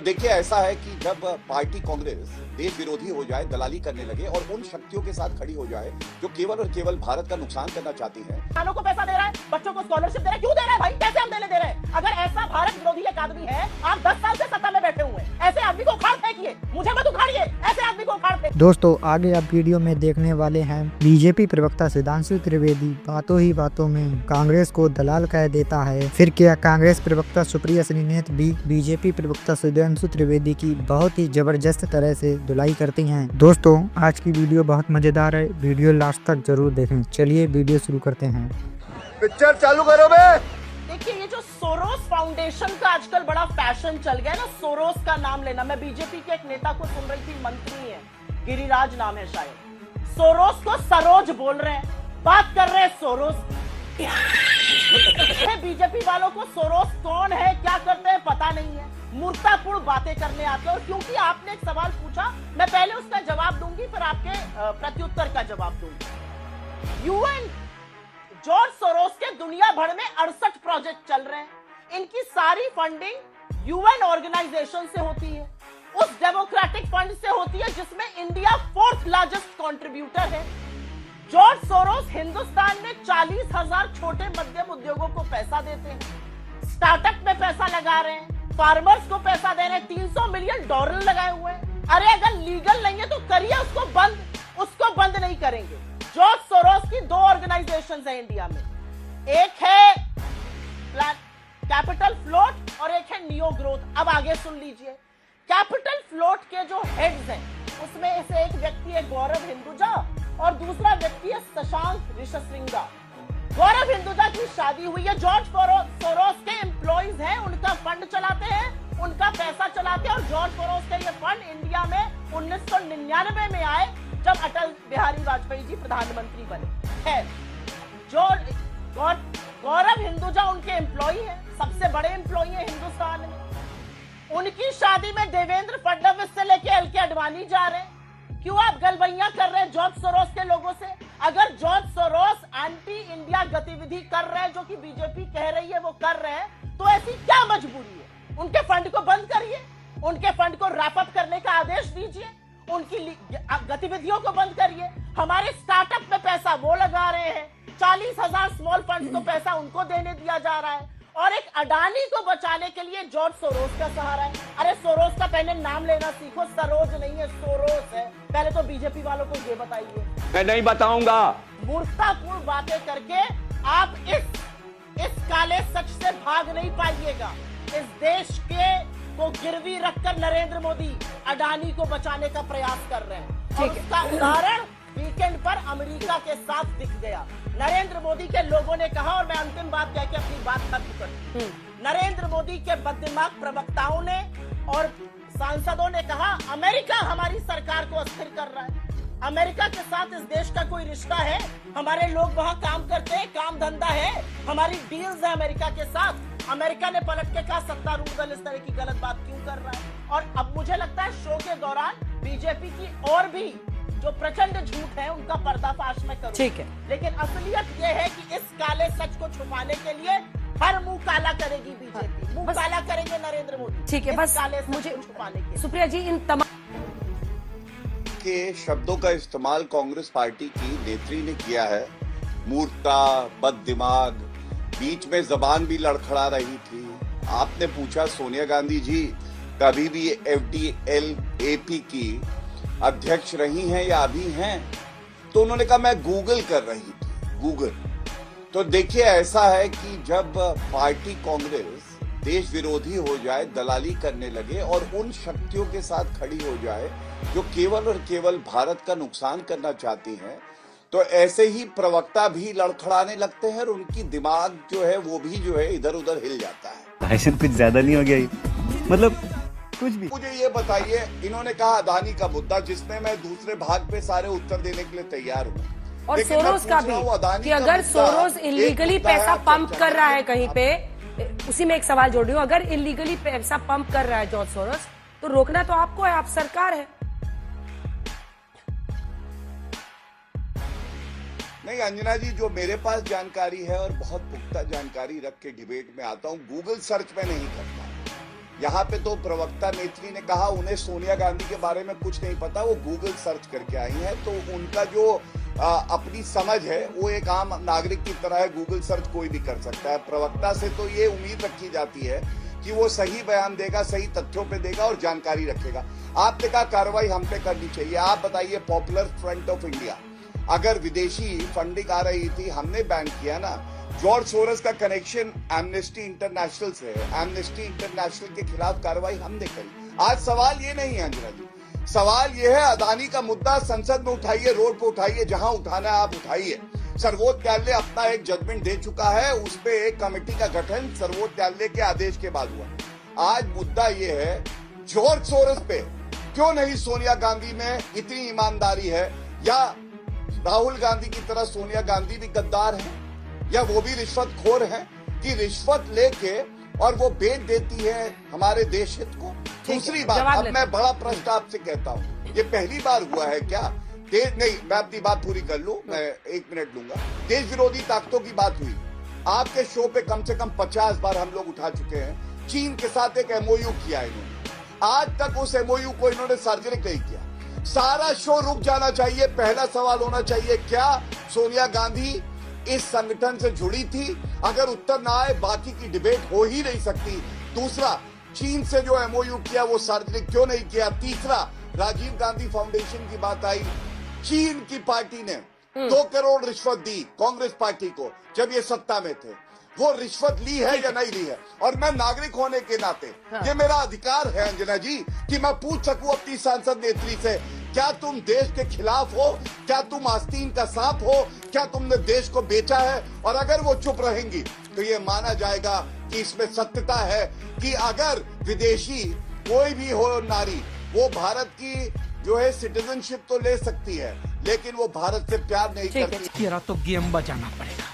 देखिए, ऐसा है कि जब पार्टी कांग्रेस देश विरोधी हो जाए, दलाली करने लगे और उन शक्तियों के साथ खड़ी हो जाए जो केवल और केवल भारत का नुकसान करना चाहती हैं। किसानों को पैसा दे रहा है, बच्चों को स्कॉलरशिप दे रहा है, क्यों दे रहा है भाई? कैसे हम देने दे रहे हैं? अगर ऐसा भारत विरोधी एक आदमी है, आप 10 साल से सत्ता में बैठे हुए हैं, ऐसे आदमी को उखाड़ फेंकिए, मुझे मत उखाड़िए, ऐसे आदमी को उखाड़ फेंकिए। दोस्तों, आगे आप वीडियो में देखने वाले हैं बीजेपी प्रवक्ता सुधांशु त्रिवेदी बातों ही बातों में कांग्रेस को दलाल कह देता है। फिर क्या कांग्रेस प्रवक्ता सुप्रिया श्रीनेत भी बीजेपी प्रवक्ता सुधांशु त्रिवेदी की बहुत ही जबरदस्त तरह से धुलाई करती हैं। दोस्तों, आज की वीडियो बहुत मजेदार है, वीडियो लास्ट तक जरूर देखें। चलिए वीडियो शुरू करते हैं। पिक्चर चालू करो बे। देखिए, ये जो सोरोस फाउंडेशन का आजकल बड़ा फैशन चल गया है ना, सोरोस का नाम लेना। मैं बीजेपी के एक नेता को सुन रही थी, मंत्री है, गिरिराज नाम है शायद, सोरोस को सरोज बोल रहे हैं, बात कर रहे हैं सोरोस। बीजेपी वालों को सोरोस कौन है, क्या करते हैं पता नहीं है, मूर्खतापूर्ण बातें करने आते हैं। और क्योंकि आपने एक सवाल पूछा, मैं पहले उसका जवाब दूंगी, फिर आपके प्रत्युत्तर का जवाब दूंगी। यूएन जॉर्ज सोरोस के दुनिया भर में 68 प्रोजेक्ट चल रहे हैं। इनकी सारी फंडिंग यूएन ऑर्गेनाइजेशन से होती है, उस डेमोक्रेटिक फंड से होती है जिसमें इंडिया 4th लार्जेस्ट कंट्रीब्यूटर है। जॉर्ज सोरोस हिंदुस्तान में 40,000 छोटे मध्यम उद्योगों को पैसा देते हैं, स्टार्टअप में पैसा लगा रहे हैं, फार्मर्स को पैसा दे रहे हैं, $300 मिलियन लगाए हुए हैं। अरे अगर लीगल नहीं है तो करिए उसको बंद, उसको बंद नहीं करेंगे। जॉर्ज सोरोस की 2 ऑर्गेनाइजेशंस हैं इंडिया में, एक है कैपिटल फ्लोट और एक है नियो ग्रोथ। अब आगे सुन लीजिए, कैपिटल फ्लोट के जो हेड्स हैं उसमें से एक व्यक्ति है गौरव हिंदुजा और दूसरा व्यक्ति है शशांक ऋषिशृंगा। गौरव हिंदुजा की शादी हुई है, जॉर्ज सोरोस के एम्प्लॉइज हैं, उनका फंड चलाते हैं, उनका पैसा चलाते हैं। और जॉर्ज सोरोस के ये फंड इंडिया में 1999 में आए जब अटल बिहारी वाजपेयी जी प्रधानमंत्री बने। है गौरव हिंदुजा उनके एम्प्लॉई हैं, सबसे बड़े एम्प्लॉई हैं हिंदुस्तान में। उनकी शादी में देवेंद्र फडणवीस से लेके एलके आडवाणी जा रहे हैं। क्यों आप गलबैया कर रहे हैं जॉर्ज सोरोस के लोगों से? अगर जॉर्ज सोरोस एंटी इंडिया गतिविधि कर रहे हैं, जो कि बीजेपी कह रही है वो कर रहे हैं, तो ऐसी क्या मजबूरी है? उनके फंड को बंद करिए, उनके फंड को रैप अप करने का आदेश दीजिए, उनकी गतिविधियों को बंद करिए। हमारे स्टार्टअप में पैसा वो लगा रहे हैं, 40,000 स्मॉल फंड को पैसा उनको देने दिया जा रहा है, और एक अडानी को बचाने के लिए जॉर्ज सोरोस का सहारा है। अरे सोरोस का पहले नाम लेना सीखो, सरोज नहीं है, सोरोस है। पहले तो बीजेपी वालों को ये बताइए। मैं नहीं बताऊंगा। मूर्खतापूर्ण बातें करके आप इस काले सच से भाग नहीं पाइएगा। इस देश के को गिरवी रखकर नरेंद्र मोदी अडानी को बचाने का प्रयास कर रहे हैं, और उसका उदाहरण वीकेंड पर अमेरिका के साथ दिख गया। नरेंद्र मोदी के लोगों ने कहा, और मैं अंतिम बात कह के अपनी बात खत्म करती हूं, नरेंद्र मोदी के बददिमाग प्रवक्ताओं ने और सांसदों ने कहा अमेरिका हमारी सरकार को अस्थिर कर रहा है। अमेरिका के साथ इस देश का कोई रिश्ता है? हमारे लोग वहां काम करते हैं, काम धंधा है, हमारी डील्स है अमेरिका के साथ। अमेरिका ने पलट के कहा सत्तारूढ़ दल इस तरह की गलत बात क्यों कर रहा है? और अब मुझे लगता है शो के दौरान बीजेपी की और भी जो प्रचंड झूठ है उनका पर्दाफाश मैं करूं। ठीक है, लेकिन असलियत यह है कि इस काले सच को छुपाने के लिए हर मुंह काला करेगी बीजेपी, मुंह काला करेंगे नरेंद्र मोदी। ठीक है, बस काले मुझे छुपाने के सुप्रिया जी इन तमाम के शब्दों का इस्तेमाल कांग्रेस पार्टी की नेत्री ने किया है। मूर्खता, बददिमाग, बीच में जबान भी लड़खड़ा रही थी। आपने पूछा सोनिया गांधी जी कभी भी FDLAP की अध्यक्ष रही हैं या अभी हैं? तो उन्होंने कहा मैं गूगल कर रही थी, गूगल। तो देखिए, ऐसा है कि जब पार्टी कांग्रेस देश विरोधी हो जाए, दलाली करने लगे और उन शक्तियों के साथ खड़ी हो जाए जो केवल और केवल भारत का नुकसान करना चाहती हैं, तो ऐसे ही प्रवक्ता भी लड़खड़ाने लगते हैं और उनकी दिमाग जो है वो भी जो है इधर उधर हिल जाता है। भाषण कुछ ज्यादा नहीं हो गया ये? मतलब कुछ भी। मुझे ये बताइए, इन्होंने कहा अदानी का मुद्दा, जिसमें मैं दूसरे भाग पे सारे उत्तर देने के लिए तैयार हूँ, और सोरोस का भी कि अगर सोरोस इलीगली पैसा पंप कर रहा है कहीं पे, उसी में एक सवाल जोड़ रही हूँ, अगर इलीगली पैसा पंप कर रहा है जॉर्ज सोरोस, तो रोकना तो आपको है, आप सरकार है। नहीं अंजना जी, जो मेरे पास जानकारी है और बहुत पुख्ता जानकारी रख के डिबेट में आता हूँ, गूगल सर्च में नहीं करता। यहाँ पे तो प्रवक्ता नेत्री ने कहा उन्हें सोनिया गांधी के बारे में कुछ नहीं पता, वो गूगल सर्च करके आई हैं, तो उनका जो अपनी समझ है वो एक आम नागरिक की तरह है, गूगल सर्च कोई भी कर सकता है। प्रवक्ता से तो ये उम्मीद रखी जाती है कि वो सही बयान देगा, सही तथ्यों पे देगा और जानकारी रखेगा। आपने कहा कार्रवाई हम पे करनी चाहिए, आप बताइए पॉपुलर फ्रंट ऑफ इंडिया, अगर विदेशी फंडिंग आ रही थी हमने बैन किया ना। जॉर्ज सोरस का कनेक्शन एमनेस्टी इंटरनेशनल से है, एमनेस्टी इंटरनेशनल के खिलाफ कार्रवाई हमने करी। आज सवाल ये नहीं है अंजना जी, सवाल ये है अदानी का मुद्दा संसद में उठाइए, रोड पे उठाइए, जहां उठाना है आप उठाइए। सर्वोच्च न्यायालय अपना एक जजमेंट दे चुका है, उस पे एक कमेटी का गठन सर्वोच्च न्यायालय के आदेश के बाद हुआ। आज मुद्दा ये है जॉर्ज सोरस पे क्यों नहीं सोनिया गांधी में इतनी ईमानदारी है, या राहुल गांधी की तरह सोनिया गांधी भी गद्दार है, या वो भी रिश्वतखोर है कि रिश्वत लेके और वो बेच देती है हमारे देश हित को। दूसरी बात, अब मैं बड़ा प्रश्न आपसे कहता हूँ, ये पहली बार हुआ है क्या? नहीं, मैं अपनी बात पूरी कर लूं, मैं 1 मिनट लूंगा। देश विरोधी ताकतों की बात हुई, आपके शो पे कम से कम 50 बार हम लोग उठा चुके हैं। चीन के साथ एक एमओयू किया इन्होंने, आज तक उस एमओयू को इन्होंने सार्वजनिक नहीं किया। सारा शो रुक जाना चाहिए। पहला सवाल होना चाहिए, क्या सोनिया गांधी इस संगठन से जुड़ी थी? अगर उत्तर ना आए बाकी की डिबेट हो ही नहीं सकती। दूसरा, चीन से जो एमओयू किया वो सार्वजनिक क्यों नहीं किया? तीसरा, राजीव गांधी फाउंडेशन की बात आई, चीन की पार्टी ने 2 करोड़ रिश्वत दी कांग्रेस पार्टी को जब ये सत्ता में थे, वो रिश्वत ली है या नहीं ली है? और मैं नागरिक होने के नाते ये मेरा अधिकार है अंजना जी कि मैं पूछ सकूं अपनी सांसद नेत्री से, क्या तुम देश के खिलाफ हो? क्या तुम आस्तीन का सांप हो? क्या तुमने देश को बेचा है? और अगर वो चुप रहेंगी तो ये माना जाएगा कि इसमें सत्यता है कि अगर विदेशी कोई भी हो नारी, वो भारत की जो है सिटीजनशिप तो ले सकती है, लेकिन वो भारत से प्यार नहीं करती। तेरा तो गेम बजाना पड़ेगा।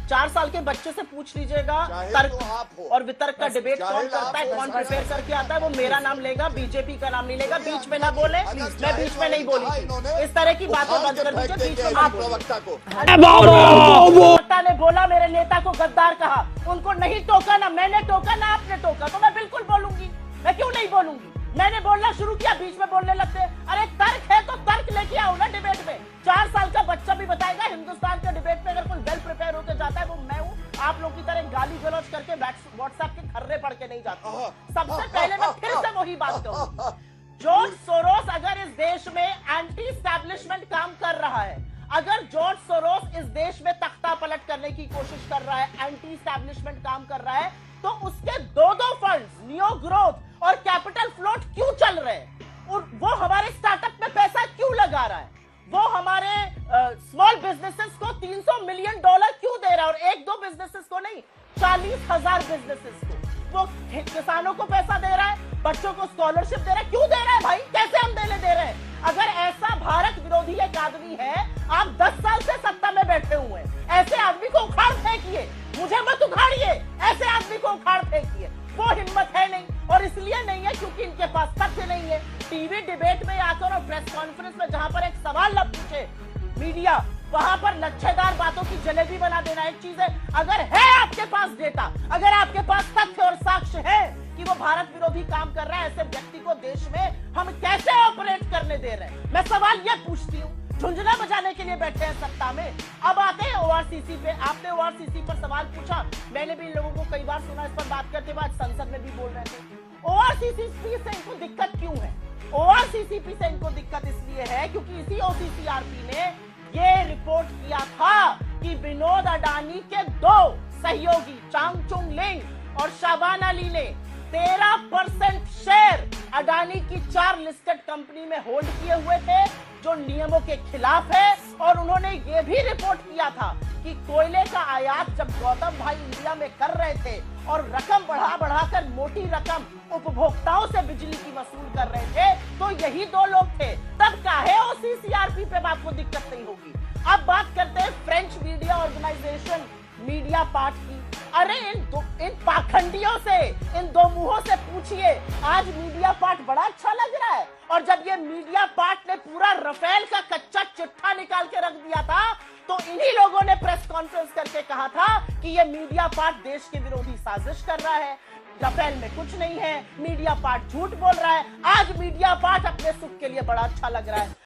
4 साल के बच्चे से पूछ लीजिएगा, तर्क तो और वितर्क का डिबेट कौन करता है, कौन प्रिपेयर करके आता है, वो मेरा नाम लेगा, बीजेपी का नाम नहीं लेगा। बीच में ना बोले, मैं बीच में नहीं बोली। इस तरह की बातें बंद कर दीजिए। बीच में प्रवक्ता को प्रवक्ता ने बोला, मेरे नेता को गद्दार कहा, उनको नहीं टोका, ना मैंने टोका ना आपने टोका, तो मैं बिल्कुल बोलूंगी। मैं क्यों नहीं बोलूंगी? मैंने बोलना शुरू किया, बीच में बोलने लगते। अरे तर्क है तो तर्क लेके आओ ना डिबेट में। 4 साल का बच्चा भी बताएगा, हिंदुस्तान के डिबेट में अगर कोई वेल प्रिपेयर होकर जाता है वो मैं हूँ। आप लोग की तरह गाली गलौज करके व्हाट्सएप के खर्रे पढ़ के नहीं जाता। सबसे पहले मैं फिर से वही बात कहूंगी, जॉर्ज सोरोस अगर इस देश में एंटी एस्टैब्लिशमेंट काम कर रहा है, अगर जॉर्ज सोरोस इस देश में तख्ता पलट करने की कोशिश कर रहा है, एंटी एस्टैब्लिशमेंट काम कर रहा है, तो उसके 2 फंड्स, नियो ग्रोथ और कैपिटल फ्लोट क्यों चल रहे हैं? और वो हमारे स्टार्टअप में पैसा क्यों लगा रहा है? वो हमारे स्मॉल बिजनेसेस को $300 मिलियन क्यों दे रहा है? और 1-2 बिजनेसेस को नहीं, 40,000 बिजनेसेस को। वो किसानों को पैसा दे रहा है, बच्चों को स्कॉलरशिप दे रहा है। क्यों दे रहा है भाई? कैसे हम दे रहे हैं? अगर ऐसा भारत विरोधी एक आदमी है, आप 10 साल से सत्ता में बैठे हुए हैं, ऐसे आदमी को उखाड़ फेंकिए। मुझे मत उखाड़िए, ऐसे आदमी को उखाड़ फेंकिए। वो हिम्मत है नहीं, और इसलिए नहीं है क्योंकि इनके पास तथ्य नहीं है। टीवी डिबेट में आकर और प्रेस कॉन्फ्रेंस में जहां पर एक सवाल न पूछे मीडिया, वहां पर लच्छेदार बातों की जलेबी बना देना एक चीज है। अगर है आपके पास डेटा, अगर आपके पास तथ्य और साक्ष्य है कि वो भारत विरोधी काम कर रहा है, ऐसे व्यक्ति को देश में हम कैसे ऑपरेट करने दे रहे हैं? मैं सवाल ये पूछती हूँ। झुंझुना बजाने के लिए बैठे हैं सत्ता में। अब आते हैं ओआरसीसी पे। आपने ओआरसीसी पर सवाल पूछा, मैंने भी इन लोगों को कई बार सुना इस पर बात करते हुए, संसद में भी बोल रहे थे। ओआरसीसी से इनको दिक्कत क्यों है? ओआरसीसी से इनको दिक्कत इसलिए है क्योंकि इसी ओसीसीआरपी ने ये रिपोर्ट किया था कि विनोद अडानी के 2 सहयोगी चांगचुंग लिंग और शाबान अली ने 13% शेयर अडानी की 4 लिस्टेड कंपनी में होल्ड किए हुए थे, जो नियमों के खिलाफ है। और उन्होंने ये भी रिपोर्ट किया था कि कोयले का आयात जब गौतम भाई इंडिया में कर रहे थे और रकम बढ़ाकर मोटी रकम उपभोक्ताओं से बिजली की वसूल कर रहे थे, तो यही 2 लोग थे। तब काहे ओसीसीआरपी पे आपको दिक्कत नहीं होगी? अब बात करते हैं French media organization media part की। अरे इन पाखंडियों से, इन 2 मुंहों से पूछिए, आज मीडिया पार्ट बड़ा अच्छा लग रहा है। और जब ये मीडिया पार्ट ने पूरा राफेल का कच्चा चिट्ठा निकाल के रख दिया था, तो इन्हीं लोगों ने प्रेस कॉन्फ्रेंस करके कहा था कि ये मीडिया पार्ट देश के विरोधी साजिश कर रहा है। राफेल में कुछ नहीं है, मीडिया पार्ट झूठ बोल रहा है। आज मीडिया पार्ट अपने सुख के लिए बड़ा अच्छा लग रहा है।